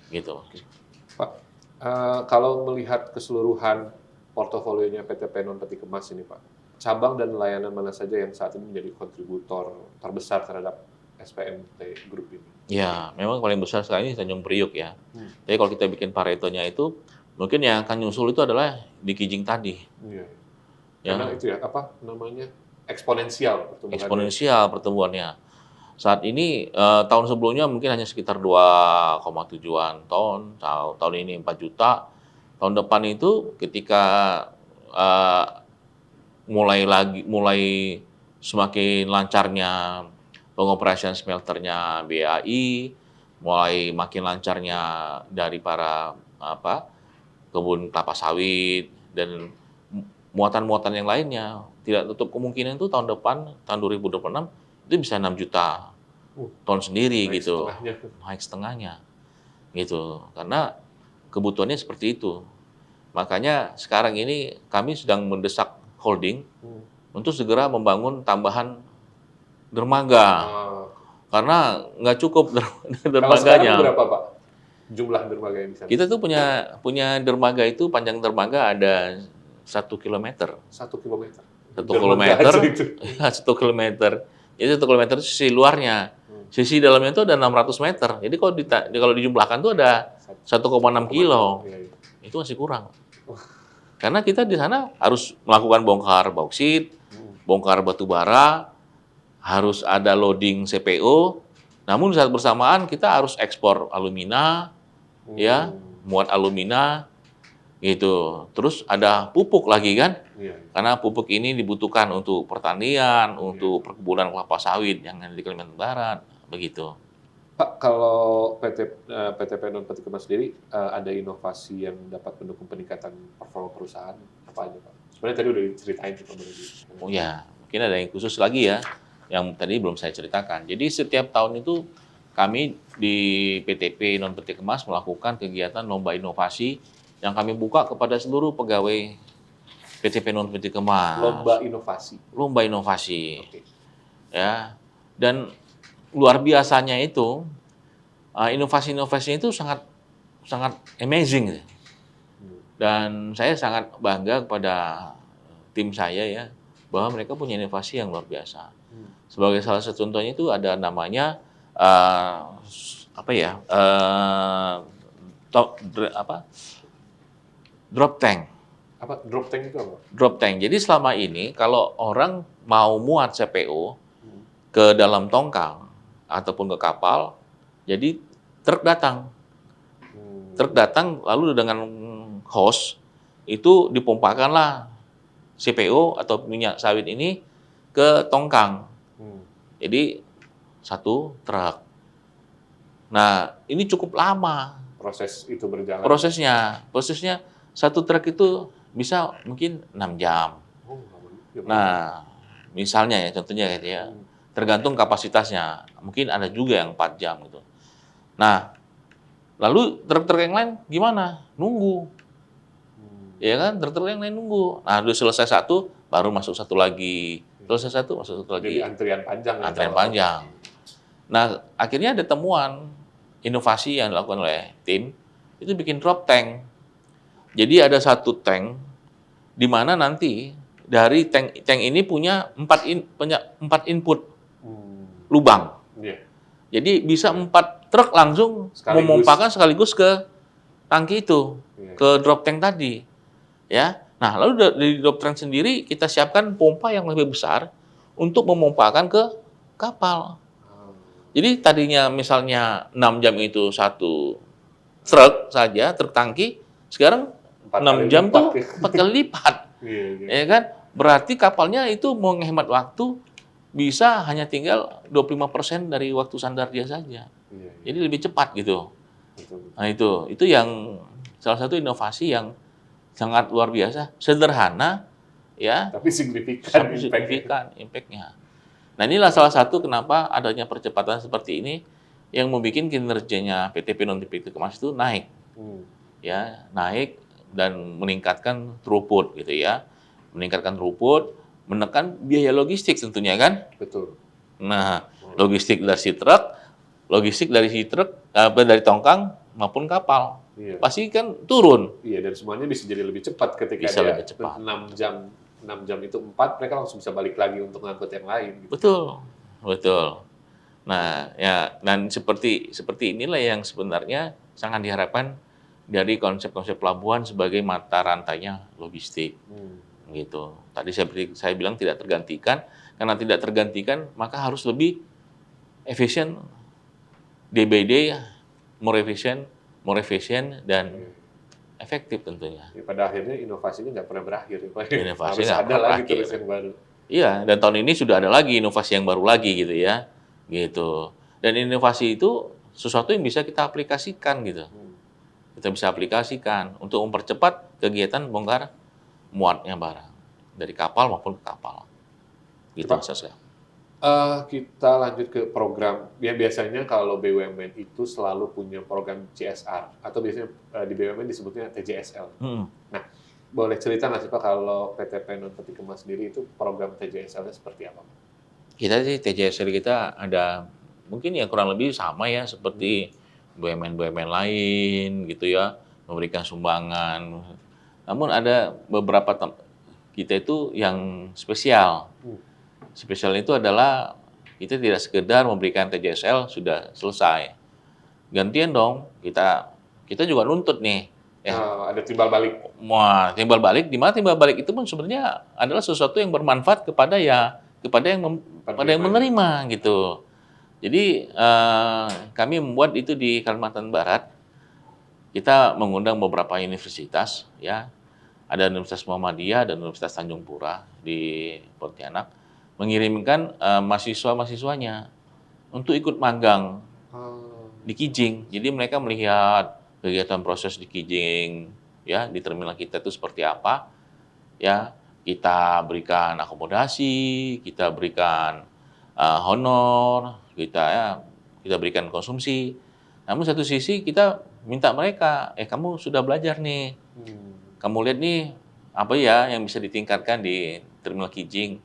Gitu. Pak, kalau melihat keseluruhan portofolionya PT Penon Peti Kemas ini Pak, cabang dan layanan mana saja yang saat ini menjadi kontributor terbesar terhadap SPMT Group ini? Ya, memang paling besar sekarang ini Tanjung Priuk ya. Tapi kalau kita bikin Paretonya itu, mungkin yang akan nyusul itu adalah di Kijing tadi. Iya. Ya. Karena itu ya, eksponensial pertumbuhannya. Eksponensial pertumbuhannya. Saat ini tahun sebelumnya mungkin hanya sekitar 2,7-an ton, tahun ini 4 juta. Tahun depan itu ketika mulai semakin lancarnya pengoperasian smelternya BAI, mulai makin lancarnya dari para kebun kelapa sawit dan muatan-muatan yang lainnya, tidak tutup kemungkinan itu tahun depan, tahun 2026 itu bisa 6 juta ton sendiri gitu. Naik setengahnya. Gitu. Karena kebutuhannya seperti itu. Makanya sekarang ini kami sedang mendesak holding untuk segera membangun tambahan dermaga. Karena nggak cukup dermaganya. Kalau sekarang berapa Pak jumlah dermaga yang di sana? Kita tuh punya dermaga itu, panjang dermaga ada 1 kilometer. 1 kilometer? 1 kilometer. 1 kilometer. Jadi 1 kilometer itu sisi luarnya. Sisi dalamnya itu ada 600 meter. Jadi kalau dijumlahkan itu ada 1,6 kilo. Itu masih kurang. Karena kita di sana harus melakukan bongkar bauksit, bongkar batu bara, harus ada loading CPO. Namun saat bersamaan kita harus ekspor alumina, ya, muat alumina, gitu. Terus ada pupuk lagi kan? Iya. Karena pupuk ini dibutuhkan untuk pertanian, untuk perkebunan kelapa sawit yang ada di Kalimantan Barat, begitu. Pak, kalau PT Penon Peti Kemas sendiri ada inovasi yang dapat mendukung peningkatan performa perusahaan apa aja, Pak? Sebenarnya tadi udah diceritain sih, Pak. Oh ya, mungkin ada yang khusus lagi ya, yang tadi belum saya ceritakan. Jadi setiap tahun itu kami di PTP Non Peti Kemas melakukan kegiatan lomba inovasi yang kami buka kepada seluruh pegawai PTP Non Peti Kemas. Lomba inovasi. Lomba inovasi, Oke. ya. Dan luar biasanya itu inovasi-inovasinya itu sangat sangat amazing. Dan saya sangat bangga kepada tim saya ya, bahwa mereka punya inovasi yang luar biasa. Sebagai salah satu contohnya itu ada namanya apa ya? Drop tank. Apa drop tank itu apa? Drop tank. Jadi selama ini kalau orang mau muat CPO ke dalam tongkang ataupun ke kapal, jadi truk datang. Truk datang lalu dengan hose itu dipompakanlah CPO atau minyak sawit ini ke tongkang. Jadi satu truk. Nah, ini cukup lama Proses itu berjalan. prosesnya satu truk itu bisa mungkin 6 jam. Oh, Nah, misalnya ya contohnya gitu ya. Tergantung kapasitasnya. Mungkin ada juga yang 4 jam gitu. Nah, lalu truk-truk yang lain gimana? Nunggu. Ya kan, truk-truk yang lain nunggu. Nah, udah selesai satu, baru masuk satu lagi. Selesai satu, masuk satu lagi. Jadi antrian panjang. Antrian panjang. Nah, akhirnya ada temuan inovasi yang dilakukan oleh tim, itu bikin drop tank. Jadi ada satu tank, di mana nanti dari tank ini punya 4 input lubang. Iya. Jadi bisa 4 truk langsung memompakan sekaligus ke tangki itu, ke drop tank tadi. Ya. Nah, lalu dari drop tank sendiri kita siapkan pompa yang lebih besar untuk memompakan ke kapal. Jadi tadinya misalnya 6 jam itu satu truk saja, truk tangki, sekarang 6 jam tuh 4 kali lipat. Ya kan? Berarti kapalnya itu menghemat waktu bisa hanya tinggal 25% dari waktu sandar dia saja. Jadi lebih cepat gitu. Nah, itu yang salah satu inovasi yang sangat luar biasa, sederhana ya, tapi signifikan impact-nya. Nah, inilah salah satu kenapa adanya percepatan seperti ini yang membuat kinerjanya PTP Non Peti Kemas itu naik. Ya, naik dan meningkatkan throughput gitu ya. Meningkatkan throughput, menekan biaya logistik tentunya kan? Betul. Nah, logistik dari si truk, dari tongkang maupun kapal. Iya. Pasti kan turun. Iya, dan semuanya bisa jadi lebih cepat ketika Bisa lebih cepat. 6 jam itu 4, mereka langsung bisa balik lagi untuk ngangkut yang lain. Gitu. Betul. Nah, ya, dan seperti inilah yang sebenarnya sangat diharapkan dari konsep-konsep pelabuhan sebagai mata rantainya logistik. Gitu. Tadi saya bilang tidak tergantikan, karena tidak tergantikan maka harus lebih efisien, day by day, more efisien dan efektif tentunya. Ya, pada akhirnya inovasi ini nggak pernah berakhir. Inovasi harus ada lagi terus yang baru. Iya, dan tahun ini sudah ada lagi inovasi yang baru lagi gitu ya. Gitu. Dan inovasi itu sesuatu yang bisa kita aplikasikan gitu. Kita bisa aplikasikan untuk mempercepat kegiatan bongkar muatnya barang dari kapal maupun ke kapal. Gitu Mas Aska. Kita lanjut ke program. Ya, biasanya kalau BUMN itu selalu punya program CSR atau biasanya di BUMN disebutnya TJSL. Nah, boleh cerita nggak sih Pak kalau PT Penon Peti Kemas sendiri itu program TJSL-nya seperti apa? Kita sih TJSL kita ada mungkin ya kurang lebih sama ya seperti BUMN lain gitu ya, memberikan sumbangan. Namun ada beberapa kita itu yang spesial. Spesial itu adalah kita tidak sekedar memberikan TJSL sudah selesai. Gantian dong, kita juga nuntut nih, Ya. Ada timbal balik. Wah, timbal balik, di mana timbal balik itu pun sebenarnya adalah sesuatu yang bermanfaat kepada yang menerima gitu. Jadi kami membuat itu di Kalimantan Barat. Kita mengundang beberapa universitas, ya. Ada Universitas Muhammadiyah dan Universitas Tanjung Pura di Pontianak mengirimkan mahasiswa-mahasiswanya untuk ikut magang di Kijing. Jadi mereka melihat kegiatan proses di Kijing, ya, di terminal kita itu seperti apa, ya. Kita berikan akomodasi, kita berikan honor, kita berikan konsumsi. Namun satu sisi kita minta mereka, kamu sudah belajar nih, kamu lihat nih apa ya yang bisa ditingkatkan di terminal Kijing.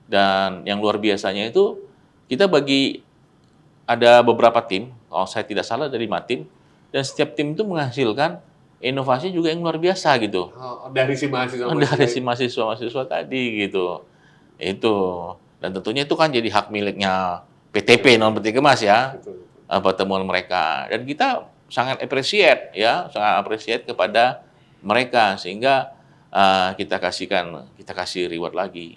Dan yang luar biasanya itu kita ada beberapa tim, kalau saya tidak salah dari 5 tim, dan setiap tim itu menghasilkan inovasi juga yang luar biasa gitu. Dari si mahasiswa. Dari si mahasiswa gitu. Itu. Dan tentunya itu kan jadi hak miliknya PTP non Peti Kemas ya. Betul. Pertemuan mereka. Dan kita sangat appreciate kepada mereka sehingga kita kasih reward lagi.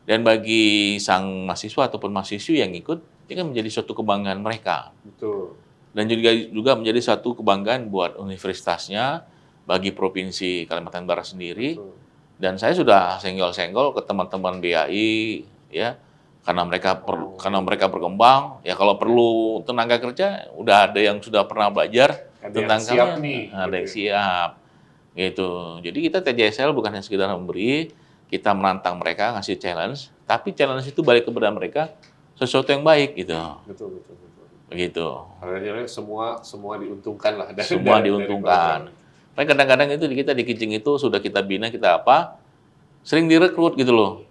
Dan bagi sang mahasiswa ataupun mahasiswi yang ikut, ini kan menjadi suatu kebanggaan mereka. Betul. Dan juga menjadi satu kebanggaan buat universitasnya, bagi Provinsi Kalimantan Barat sendiri. Betul. Dan saya sudah senggol-senggol ke teman-teman BAI, ya, karena mereka berkembang, ya kalau perlu tenaga kerja, udah ada yang sudah pernah belajar tentang siap nih. ada yang siap, gitu. Jadi kita TJSL bukan hanya sekedar memberi, kita menantang mereka, ngasih challenge, tapi challenge itu balik kepada mereka sesuatu yang baik, gitu. Betul. Begitu. Karena semua diuntungkan lah. Semua diuntungkan. Tapi kadang-kadang itu kita di Kijing itu sudah kita bina, kita sering direkrut gitu loh.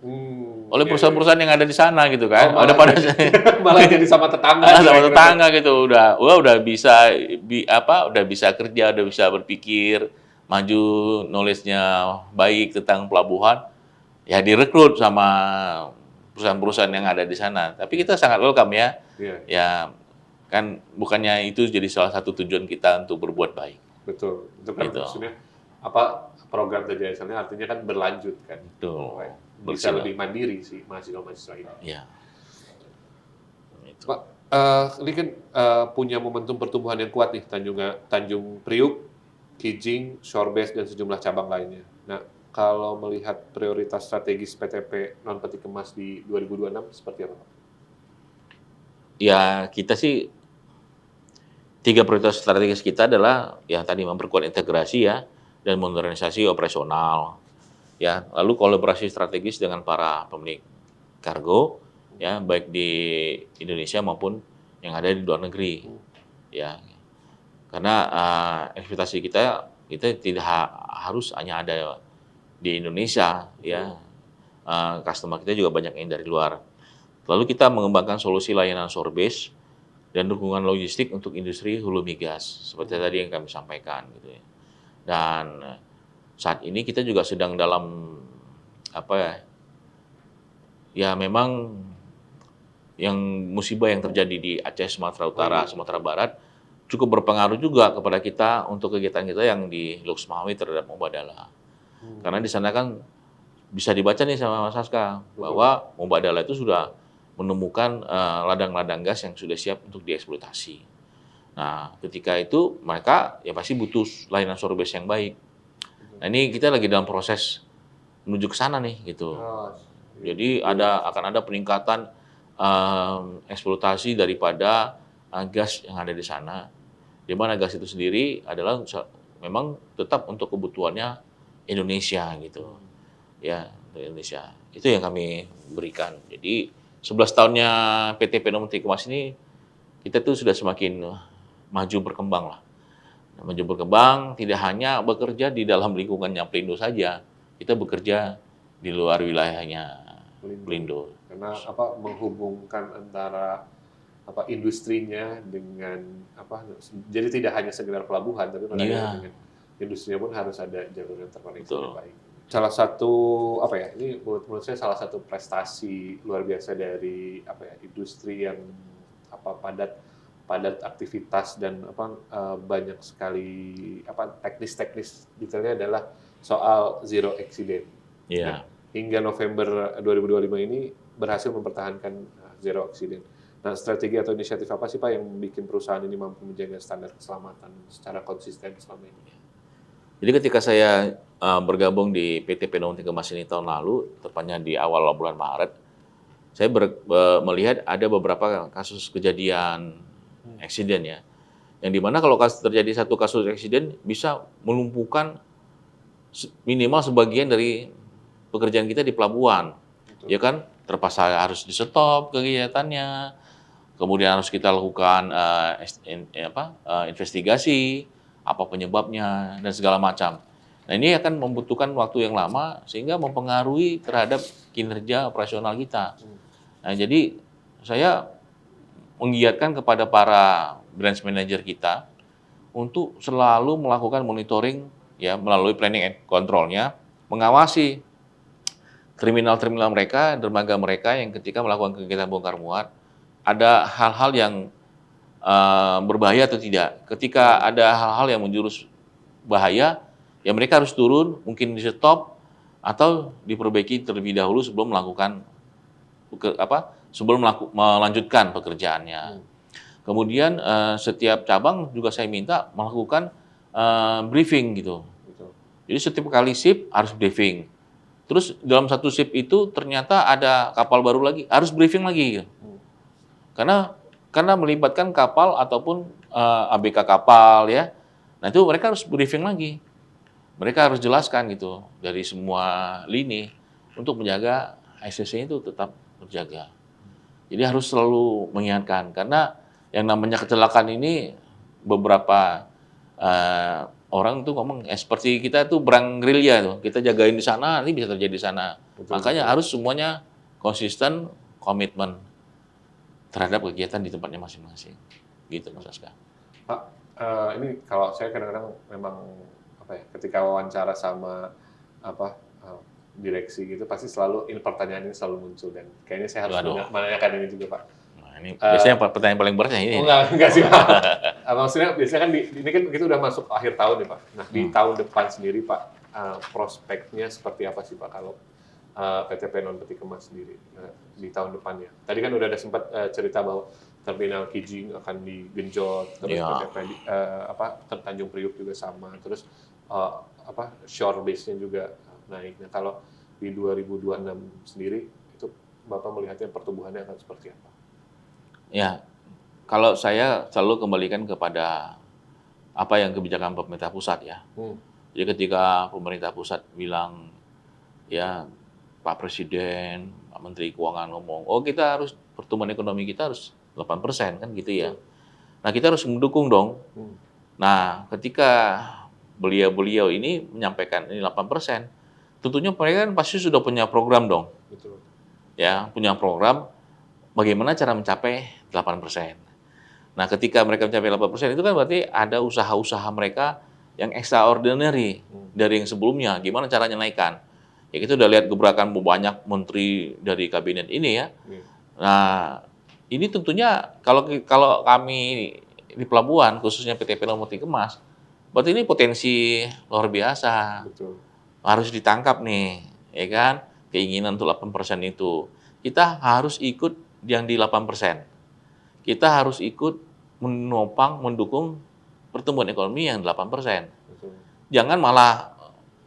Oleh perusahaan-perusahaan yang ada di sana gitu kan. Malah jadi sama tetangga. Sama tetangga gitu. Udah bisa udah bisa kerja, udah bisa berpikir, maju, knowledge-nya baik tentang pelabuhan. Ya direkrut sama perusahaan-perusahaan yang ada di sana. Tapi kita sangat welcome ya. Iya. Ya kan bukannya itu jadi salah satu tujuan kita untuk berbuat baik. Betul. Itu kan Gitu. maksudnya program TJSL-nya artinya kan berlanjut kan. Betul. Bisa lebih mandiri sih mahasiswa-mahasiswa ini. Iya. Pak, ini kan punya momentum pertumbuhan yang kuat nih Tanjung Priuk, Kijing, Shorebase dan sejumlah cabang lainnya. Nah, kalau melihat prioritas strategis PTP non Peti Kemas di 2026 seperti apa, Pak? Ya, kita sih 3 prioritas strategis kita adalah ya tadi memperkuat integrasi ya dan modernisasi operasional. Ya, lalu kolaborasi strategis dengan para pemilik kargo ya baik di Indonesia maupun yang ada di luar negeri. Ya. Karena ekspektasi kita tidak harus hanya ada di Indonesia ya. Customer kita juga banyak yang dari luar. Lalu kita mengembangkan solusi layanan Shorebase dan dukungan logistik untuk industri hulu migas seperti tadi yang kami sampaikan gitu ya. Dan saat ini kita juga sedang dalam ya memang yang musibah yang terjadi di Aceh, Sumatera Utara, Sumatera Barat cukup berpengaruh juga kepada kita untuk kegiatan kita yang di Luxmawi terhadap Mubadala. Karena di sana kan bisa dibaca nih sama Mas Saska bahwa Mubadala itu sudah menemukan ladang-ladang gas yang sudah siap untuk dieksploitasi. Nah, ketika itu mereka ya pasti butuh layanan Shorebase yang baik. Nah, ini kita lagi dalam proses menuju ke sana nih gitu. Jadi akan ada peningkatan eksploitasi daripada gas yang ada di sana. Di mana gas itu sendiri adalah memang tetap untuk kebutuhannya Indonesia gitu. Ya, Indonesia. Itu yang kami berikan. Jadi 11 tahunnya PT non Peti Kemas ini kita tuh sudah semakin maju berkembang lah. Maju berkembang tidak hanya bekerja di dalam lingkungannya Pelindo saja, kita bekerja di luar wilayahnya Pelindo. Karena menghubungkan antara industrinya dengan jadi tidak hanya sekedar pelabuhan tapi dengan industrinya pun harus ada jalur yang terkoneksi yang baik. Salah satu ini menurut saya salah satu prestasi luar biasa dari industri yang padat padat aktivitas dan banyak sekali teknis-teknis detailnya adalah soal zero accident. Iya. Nah, hingga November 2025 ini berhasil mempertahankan zero accident. Nah, strategi atau inisiatif apa sih Pak yang bikin perusahaan ini mampu menjaga standar keselamatan secara konsisten selama ini? Jadi ketika saya bergabung di PT Penuh Kemas ini tahun lalu, tepatnya di awal bulan Maret, saya melihat ada beberapa kasus kejadian eksiden ya, yang dimana kalau terjadi satu kasus eksiden bisa melumpuhkan minimal sebagian dari pekerjaan kita di pelabuhan, Betul. ya kan? Terpaksa harus di stop kegiatannya, kemudian harus kita lakukan investigasi apa penyebabnya dan segala macam. Nah ini akan membutuhkan waktu yang lama sehingga mempengaruhi terhadap kinerja operasional kita. Nah jadi saya menggiatkan kepada para branch manager kita untuk selalu melakukan monitoring ya melalui planning and control-nya, mengawasi terminal-terminal mereka, dermaga mereka yang ketika melakukan kegiatan bongkar muat ada hal-hal yang berbahaya atau tidak. Ketika ada hal-hal yang menjurus bahaya, ya mereka harus turun, mungkin di stop atau diperbaiki terlebih dahulu sebelum melakukan melanjutkan pekerjaannya. Kemudian setiap cabang juga saya minta melakukan briefing gitu. Betul. Jadi setiap kali shift harus briefing. Terus dalam satu shift itu ternyata ada kapal baru lagi, harus briefing lagi. Gitu. Karena melibatkan kapal ataupun ABK kapal ya. Nah itu mereka harus briefing lagi. Mereka harus jelaskan gitu dari semua lini untuk menjaga ICC itu tetap terjaga. Jadi harus selalu mengingatkan karena yang namanya kecelakaan ini beberapa orang tuh ngomong seperti kita tuh perang gerilya tuh. Kita jagain di sana, nanti bisa terjadi di sana. Betul, Makanya betul. harus semuanya konsisten, komitmen terhadap kegiatan di tempatnya masing-masing. Gitu Mas Aska. Pak, ini kalau saya kadang-kadang memang ketika wawancara sama direksi gitu pasti selalu pertanyaan ini selalu muncul dan kayaknya saya harus menanyakan ini juga Pak. Nah, ini biasanya pertanyaan paling beratnya ini. Enggak sih Pak. Maksudnya biasanya kan ini kan kita udah masuk akhir tahun ya Pak. Nah di tahun depan sendiri Pak, prospeknya seperti apa sih Pak kalau PT Penon Peti Kemas sendiri di tahun depannya? Tadi kan udah ada sempat cerita bahwa terminal Kijing akan digenjot, terus Tanjung Priuk juga sama, terus shore base-nya juga naik. Nah kalau di 2026 sendiri itu Bapak melihatnya pertumbuhannya akan seperti apa? Ya, kalau saya selalu kembalikan kepada apa yang kebijakan pemerintah pusat ya. Jadi ketika pemerintah pusat bilang ya Pak Presiden, Pak Menteri Keuangan ngomong, oh kita harus pertumbuhan ekonomi kita harus 8% kan gitu ya. Nah kita harus mendukung dong. Nah ketika beliau-beliau ini menyampaikan ini 8%, tentunya mereka kan pasti sudah punya program dong. Betul. Ya, punya program bagaimana cara mencapai 8%. Nah ketika mereka mencapai 8% itu kan berarti ada usaha-usaha mereka yang extraordinary dari yang sebelumnya. Gimana caranya naikkan? Ya kita udah lihat gebrakan banyak menteri dari kabinet ini ya. Nah, ini tentunya kalau kami di pelabuhan khususnya PT Penon Peti Kemas, berarti ini potensi luar biasa. Betul. Harus ditangkap nih, ya kan? Keinginan untuk 8% itu. Kita harus ikut yang di 8%. Kita harus ikut menopang, mendukung pertumbuhan ekonomi yang 8%. Betul. Jangan malah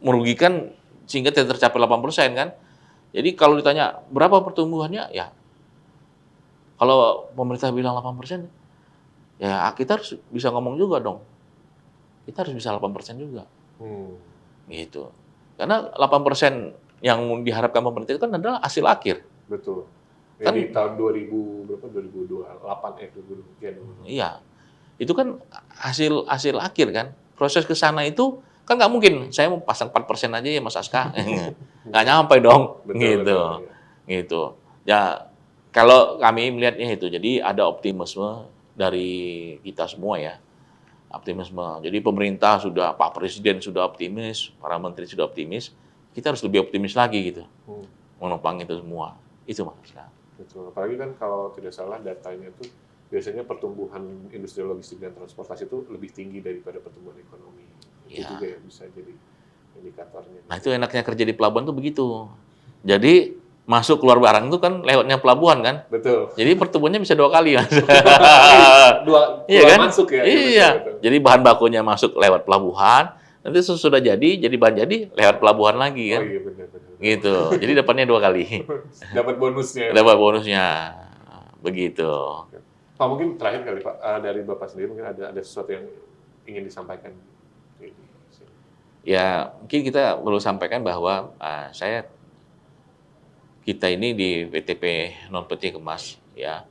merugikan sehingga tidak tercapai 8% kan. Jadi kalau ditanya berapa pertumbuhannya, ya kalau pemerintah bilang 8%, ya kita harus bisa ngomong juga dong. Kita harus bisa 8% juga. Gitu. Karena 8% yang diharapkan pemerintah itu kan adalah hasil akhir. Betul. Kan, di tahun 2028 Iya. Itu kan hasil akhir kan. Proses ke sana itu kan nggak mungkin saya mau pasang 4% aja ya Mas Aska. Nggak nyampe dong. Betul, gitu. betul, Gitu. Ya kalau kami melihatnya itu. Jadi ada optimisme dari kita semua ya. Optimisme. Jadi pemerintah sudah, Pak Presiden sudah optimis, para menteri sudah optimis. Kita harus lebih optimis lagi gitu. Menopang itu semua. Itu Mas Aska. Betul. Apalagi kan kalau tidak salah datanya itu biasanya pertumbuhan industri logistik dan transportasi itu lebih tinggi daripada pertumbuhan ekonomi. Itu Ya. juga yang bisa jadi indikatornya. Nah, itu enaknya kerja di pelabuhan tuh begitu. Jadi masuk keluar barang tuh kan lewatnya pelabuhan kan. Betul. Jadi pertumbuhannya bisa 2 kali, Mas. Dua Iya kan? masuk ya. Iya. Betul. Jadi bahan bakunya masuk lewat pelabuhan, nanti sesudah jadi bahan jadi lewat pelabuhan lagi Oh kan. iya benar. Gitu. Jadi dapatnya 2 kali. Dapat bonusnya. Dapat bonusnya. Begitu. Pak, mungkin terakhir kali Pak, dari Bapak sendiri mungkin ada sesuatu yang ingin disampaikan. Ya, mungkin kita perlu sampaikan bahwa kita ini di PTP Non Peti Kemas ya,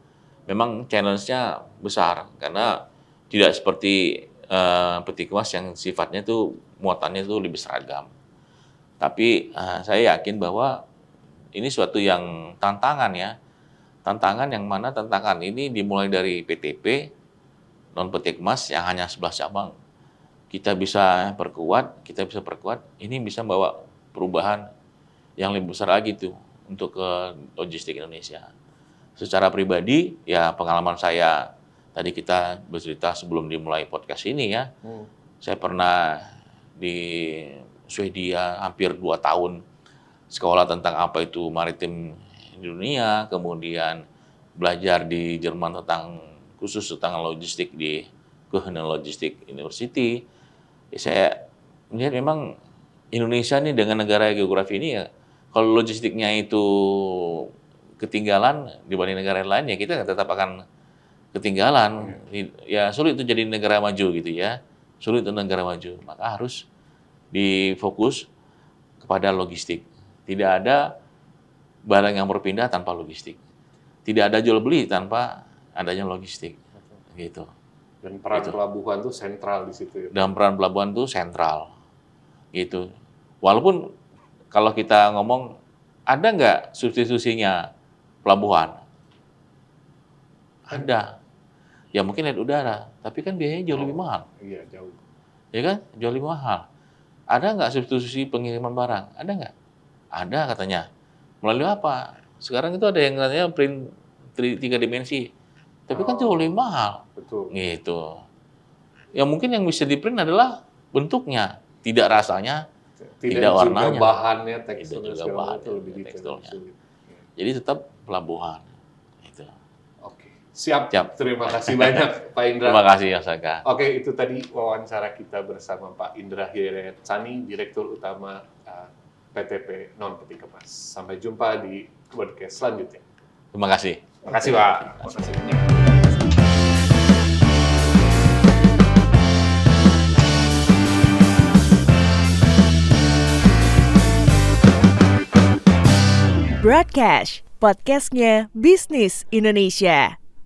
memang challenge-nya besar karena tidak seperti peti kemas yang sifatnya tuh muatannya tuh lebih seragam. Tapi saya yakin bahwa ini suatu yang tantangan ya, tantangan yang mana tantangan ini dimulai dari PTP Non Peti Kemas yang hanya 11 cabang. Kita bisa perkuat, ini bisa bawa perubahan yang lebih besar lagi tuh untuk ke logistik Indonesia. Secara pribadi, ya pengalaman saya, tadi kita bercerita sebelum dimulai podcast ini ya, saya pernah di Swedia hampir 2 tahun sekolah tentang apa itu maritim di dunia, kemudian belajar di Jerman khusus tentang logistik di Goethe Logistik University. Ya, saya melihat memang Indonesia ini dengan negara geografi ini ya, kalau logistiknya itu ketinggalan dibanding negara lain ya kita tetap akan ketinggalan. Ya sulit itu jadi negara maju gitu ya. Sulit untuk negara maju. Maka harus difokus kepada logistik. Tidak ada barang yang berpindah tanpa logistik. Tidak ada jual beli tanpa adanya logistik. Gitu. Dan peran pelabuhan tuh sentral di situ ya. Dan peran pelabuhan itu sentral. Gitu. Walaupun kalau kita ngomong, ada nggak substitusinya pelabuhan? Ada. Ya mungkin lewat udara, tapi kan biayanya jauh lebih mahal. Iya, jauh. Ya kan? Jauh lebih mahal. Ada nggak substitusi pengiriman barang? Ada nggak? Ada katanya. Melalui apa? Sekarang itu ada yang katanya print 3 dimensi. Tapi kan jauh lebih mahal. Betul. Gitu. Ya mungkin yang bisa di-print adalah bentuknya, tidak rasanya, tidak warnanya. Juga bahannya, Tidak teksturnya juga segala bahannya, macam lebih detail. teksturnya. Sulit. Jadi tetap pelabuhan. Gitu. Oke. Siap. Siap. Terima kasih banyak Pak Indra. Terima kasih Mas Saka. Oke, itu tadi wawancara kita bersama Pak Indra Hidayat Sani, Direktur Utama PTP Non Peti Kemas. Sampai jumpa di podcast selanjutnya. Terima kasih. Terima kasih Pak. Terima kasih banyak. Broadcast, podcastnya Bisnis Indonesia.